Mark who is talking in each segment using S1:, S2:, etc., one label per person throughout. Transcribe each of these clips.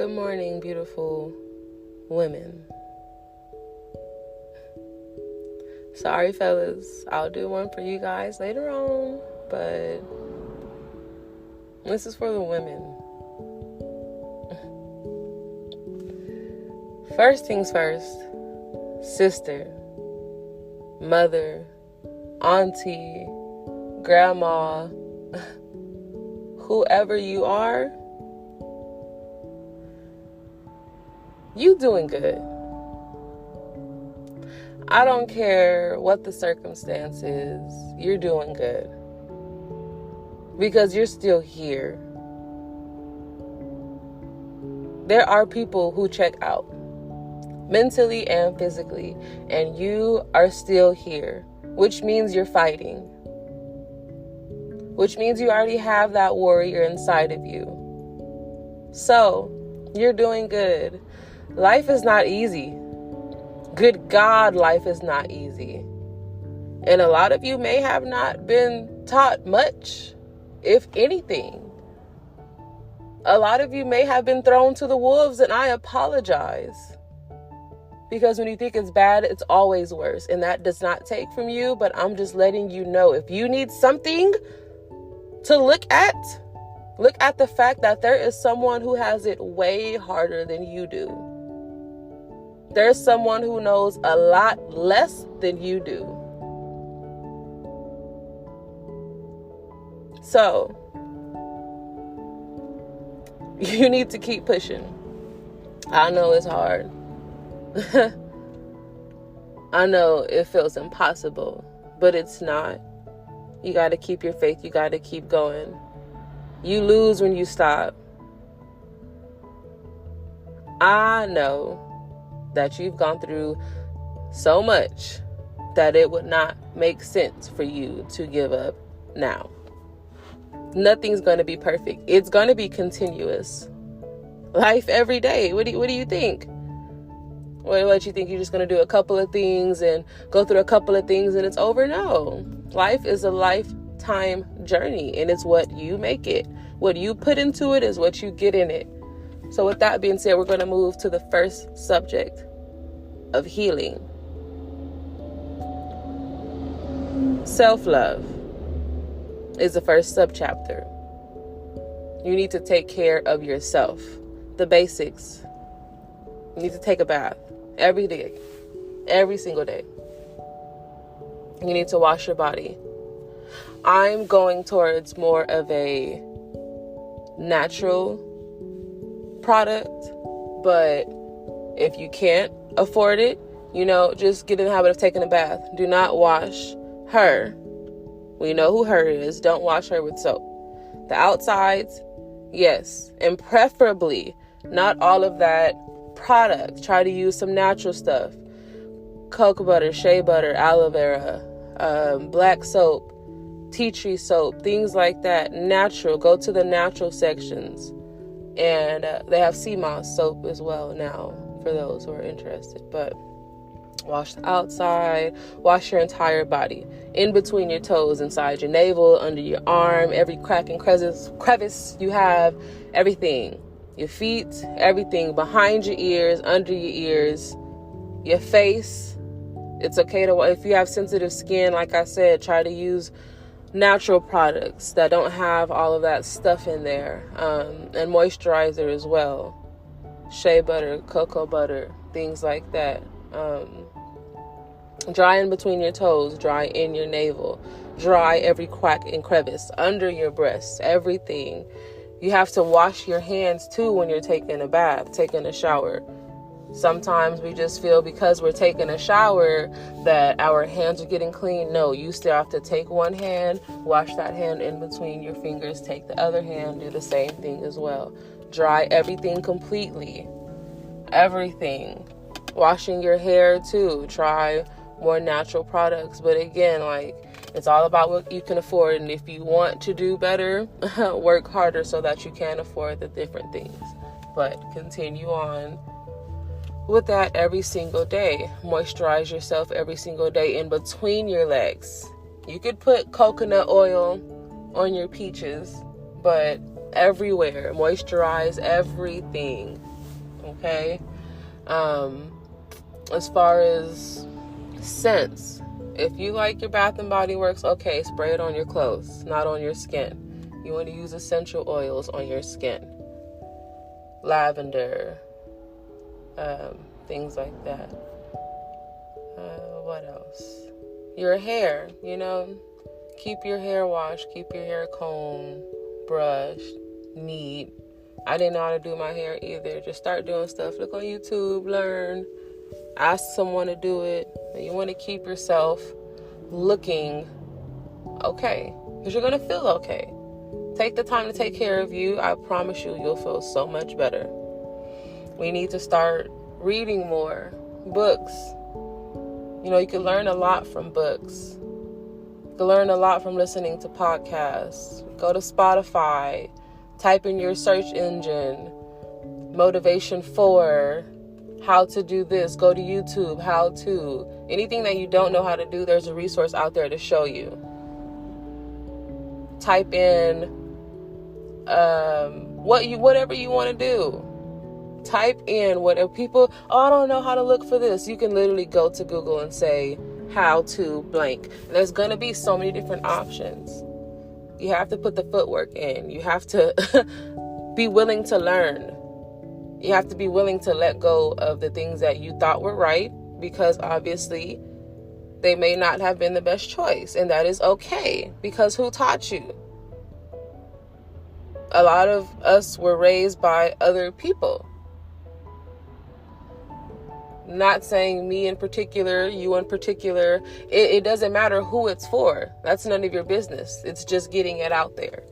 S1: Good morning, beautiful women. Sorry, fellas. I'll do one for you guys later on, but this is for the women. First things first, sister, mother, auntie, grandma, whoever you are, you doing good. I don't care what the circumstance is, you're doing good. Because you're still here. There are people who check out, mentally and physically, and you are still here, which means you're fighting. Which means you already have that warrior inside of you. So, you're doing good. Life is not easy. Good God, life is not easy. And a lot of you may have not been taught much, if anything. A lot of you may have been thrown to the wolves, and I apologize. Because when you think it's bad, it's always worse. And that does not take from you, but I'm just letting you know, if you need something to look at the fact that there is someone who has it way harder than you do. There's someone who knows a lot less than you do. So, you need to keep pushing. I know it's hard. I know it feels impossible, but it's not. You got to keep your faith. You got to keep going. You lose when you stop. I know that you've gone through so much that it would not make sense for you to give up now. Nothing's going to be perfect. It's going to be continuous. Life every day. What do you think? What you think you're just going to do a couple of things and go through a couple of things and it's over? No. Life is a lifetime journey, and it's what you make it. What you put into it is what you get in it. So with that being said, we're going to move to the first subject of healing. Self-love is the first subchapter. You need to take care of yourself. The basics. You need to take a bath every day, every single day. You need to wash your body. I'm going towards more of a natural product, but if you can't afford it, just get in the habit of taking a bath. Do not wash her. We know who her is. Don't wash her with soap. The outsides, yes, and preferably not all of that product. Try to use some natural stuff. Cocoa butter, shea butter, aloe vera, black soap, tea tree soap, things like that. Natural. Go to the natural sections. And they have sea moss soap as well now for those who are interested. But wash the outside. Wash your entire body. In between your toes, inside your navel, under your arm, every crack and crevice you have, everything. Your feet, everything. Behind your ears, under your ears, your face. It's okay to, if you have sensitive skin, like I said, try to use natural products that don't have all of that stuff in there, and moisturizer as well. Shea butter, cocoa butter, things like that. Dry in between your toes, dry in your navel, dry every crack and crevice, under your breasts, everything. You have to wash your hands too when you're taking a bath, taking a shower. Sometimes we just feel because we're taking a shower that our hands are getting clean. No, you still have to take one hand, wash that hand in between your fingers, take the other hand, do the same thing as well. Dry everything completely. Everything. Washing your hair too. Try more natural products. But again, it's all about what you can afford. And if you want to do better, work harder so that you can afford the different things. But continue on with that every single day. Moisturize yourself every single day in between your legs. You could put coconut oil on your peaches, but everywhere, moisturize everything Okay? As far as scents, if you like your Bath and Body Works, okay, spray it on your clothes, not on your skin. You want to use essential oils on your skin. Lavender, things like that. What else? Your hair, keep your hair washed, keep your hair combed, brushed, neat. I didn't know how to do my hair either. Just start doing stuff. Look on YouTube, learn, ask someone to do it. You want to keep yourself looking okay, because you're going to feel okay. Take the time to take care of you. I promise you'll feel so much better. We need to start reading more books. You can learn a lot from books. You can learn a lot from listening to podcasts. Go to Spotify, type in your search engine, motivation for, how to do this. Go to YouTube, how to. Anything that you don't know how to do, there's a resource out there to show you. Type in whatever you want to do. Type in whatever people, I don't know how to look for this. You can literally go to Google and say, how to blank. And there's going to be so many different options. You have to put the footwork in. You have to be willing to learn. You have to be willing to let go of the things that you thought were right, because obviously they may not have been the best choice. And that is okay, because who taught you? A lot of us were raised by other people. Not saying me in particular, you in particular. It doesn't matter who it's for. That's none of your business. It's just getting it out there.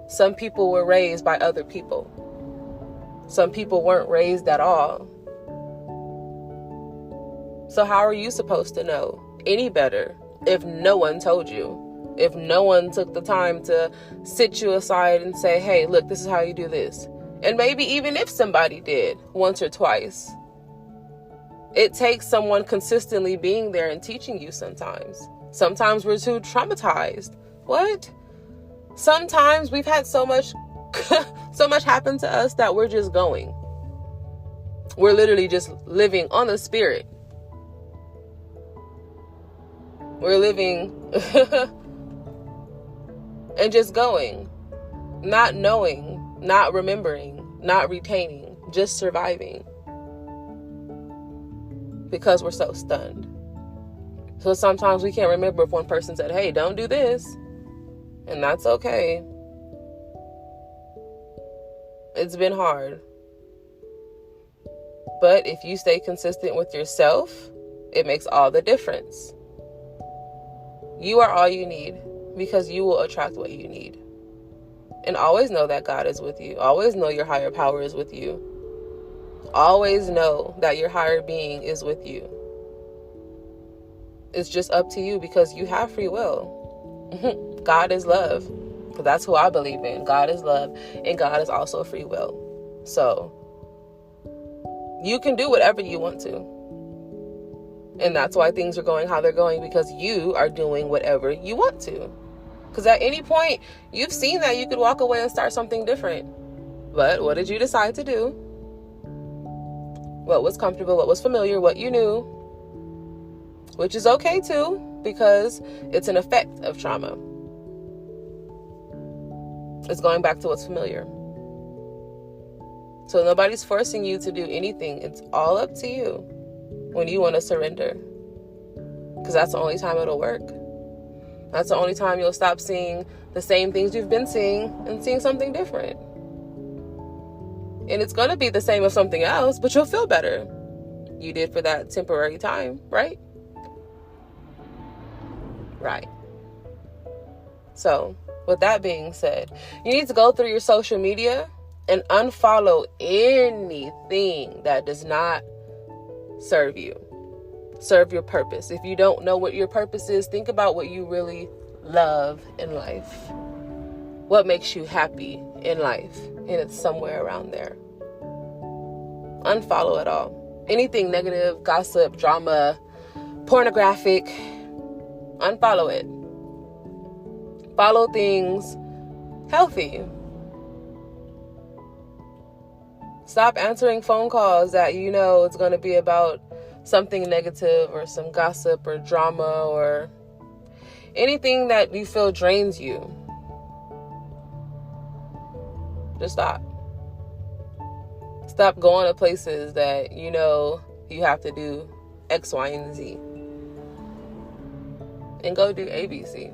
S1: Some people were raised by other people. Some people weren't raised at all. So how are you supposed to know any better if no one told you? If no one took the time to sit you aside and say, hey, look, this is how you do this. And maybe even if somebody did once or twice, it takes someone consistently being there and teaching you sometimes. Sometimes we're too traumatized. What? Sometimes we've had so much happen to us that we're just going. We're literally just living on the spirit. We're living and just going. Not knowing, not remembering, not retaining, just surviving. Because we're so stunned. So sometimes we can't remember if one person said, hey, don't do this. And that's okay. It's been hard. But if you stay consistent with yourself, it makes all the difference. You are all you need, because you will attract what you need. And always know that God is with you. Always know your higher power is with you. Always know that your higher being is with you. It's just up to you, because you have free will. God is love. Because that's who I believe in. God is love, and God is also free will. So you can do whatever you want to. And that's why things are going how they're going, because you are doing whatever you want to. Because at any point, you've seen that you could walk away and start something different. But what did you decide to do? What was comfortable, what was familiar, what you knew, which is okay too, because it's an effect of trauma. It's going back to what's familiar. So nobody's forcing you to do anything. It's all up to you when you want to surrender, because that's the only time it'll work. That's the only time you'll stop seeing the same things you've been seeing and seeing something different. And it's going to be the same as something else, but you'll feel better. You did for that temporary time, right? Right. So, with that being said, you need to go through your social media and unfollow anything that does not serve you. Serve your purpose. If you don't know what your purpose is, think about what you really love in life. What makes you happy in life? And it's somewhere around there. Unfollow it all. Anything negative, gossip, drama, pornographic, unfollow it. Follow things healthy. Stop answering phone calls that you know it's going to be about something negative or some gossip or drama or anything that you feel drains you. Just stop. Stop going to places that you know you have to do X, Y, and Z. And go do ABC.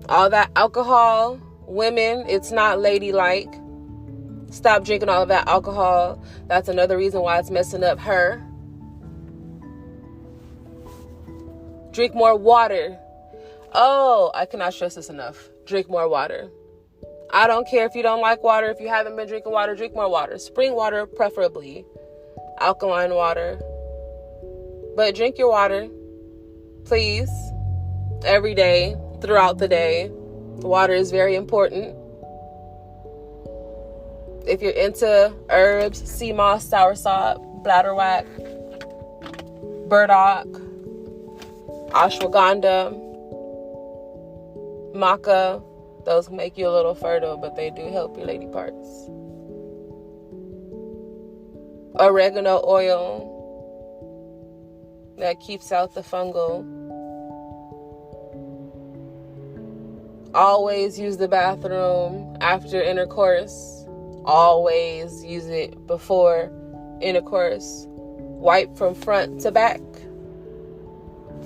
S1: All that alcohol, women, it's not ladylike. Stop drinking all of that alcohol. That's another reason why it's messing up her. Drink more water. Oh, I cannot stress this enough. Drink more water. I don't care if you don't like water. If you haven't been drinking water, drink more water. Spring water, preferably. Alkaline water. But drink your water, please. Every day, throughout the day. Water is very important. If you're into herbs, sea moss, soursop, bladderwrack, burdock, ashwagandha, maca, those make you a little fertile, but they do help your lady parts. Oregano oil, that keeps out the fungal. Always use the bathroom after intercourse. Always use it before intercourse. Wipe from front to back.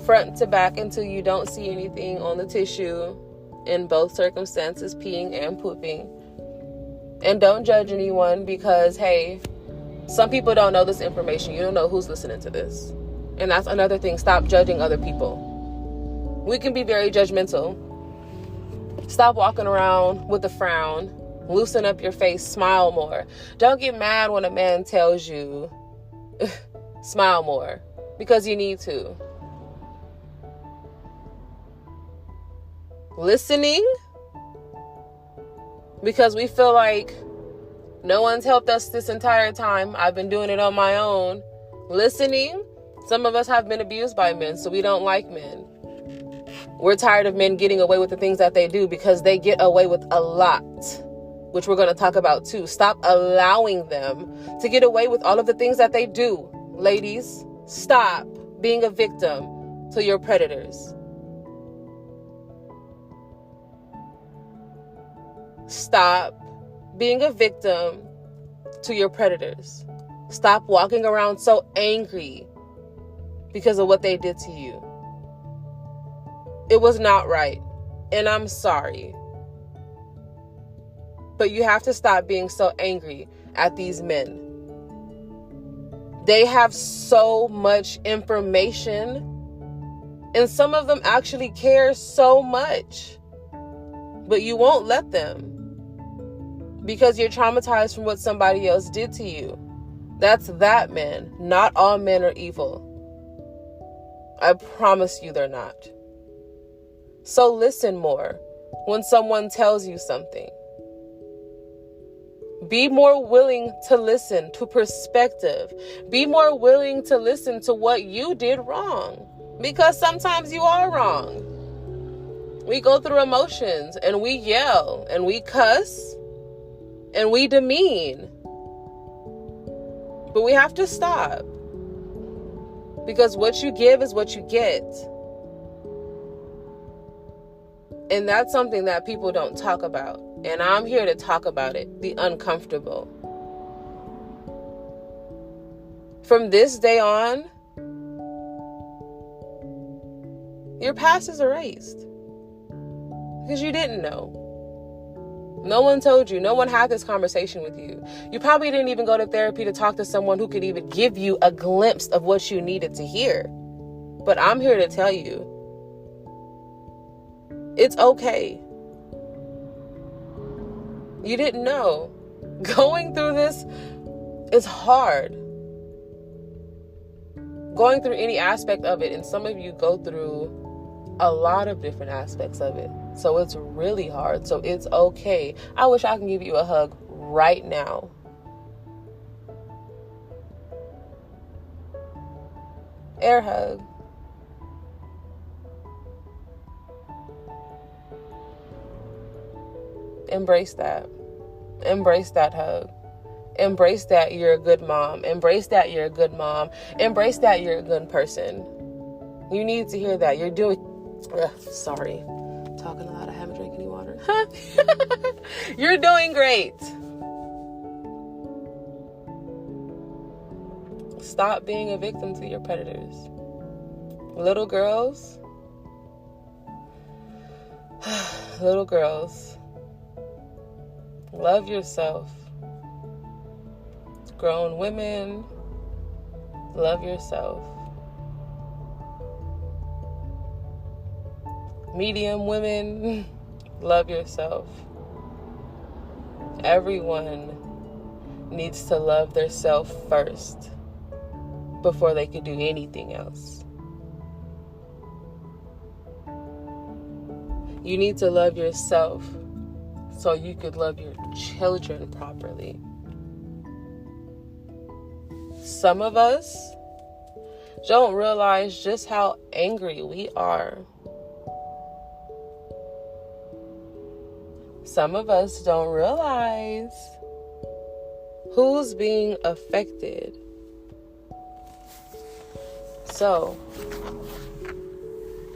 S1: Front to back until you don't see anything on the tissue. In both circumstances, peeing and pooping. And don't judge anyone because, hey, some people don't know this information. You don't know who's listening to this. And that's another thing. Stop judging other people. We can be very judgmental. Stop walking around with a frown. Loosen up your face. Smile more. Don't get mad when a man tells you smile more, because you need to. Listening, because we feel like no one's helped us this entire time. I've been doing it on my own. Listening, some of us have been abused by men, so we don't like men. We're tired of men getting away with the things that they do because they get away with a lot, which we're going to talk about too. Stop allowing them to get away with all of the things that they do. Ladies, stop being a victim to your predators. Stop being a victim to your predators. Stop walking around so angry because of what they did to you. It was not right, and I'm sorry. But you have to stop being so angry at these men. They have so much information, and some of them actually care so much. But you won't let them because you're traumatized from what somebody else did to you. That's that man. Not all men are evil. I promise you they're not. So listen more when someone tells you something. Be more willing to listen to perspective. Be more willing to listen to what you did wrong, because sometimes you are wrong. We go through emotions and we yell and we cuss and we demean. But we have to stop, because what you give is what you get. And that's something that people don't talk about. And I'm here to talk about it, the uncomfortable. From this day on, your past is erased. Because you didn't know. No one told you. No one had this conversation with you. You probably didn't even go to therapy to talk to someone who could even give you a glimpse of what you needed to hear. But I'm here to tell you, it's okay. You didn't know. Going through this is hard. Going through any aspect of it, and some of you go through a lot of different aspects of it. So it's really hard. So it's okay. I wish I can give you a hug right now. Air hug. Embrace that. Embrace that hug. Embrace that you're a good mom. Embrace that you're a good mom. Embrace that you're a good person. You need to hear that. You're doing... sorry. Talking a lot. I haven't drank any water. You're doing great. Stop being a victim to your predators. Little girls, love yourself. Grown women, love yourself. Medium women, love yourself. Everyone needs to love their self first before they can do anything else. You need to love yourself so you could love your children properly. Some of us don't realize just how angry we are. Some of us don't realize who's being affected. So,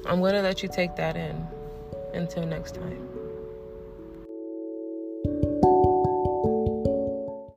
S1: I'm going to let you take that in. Until next time.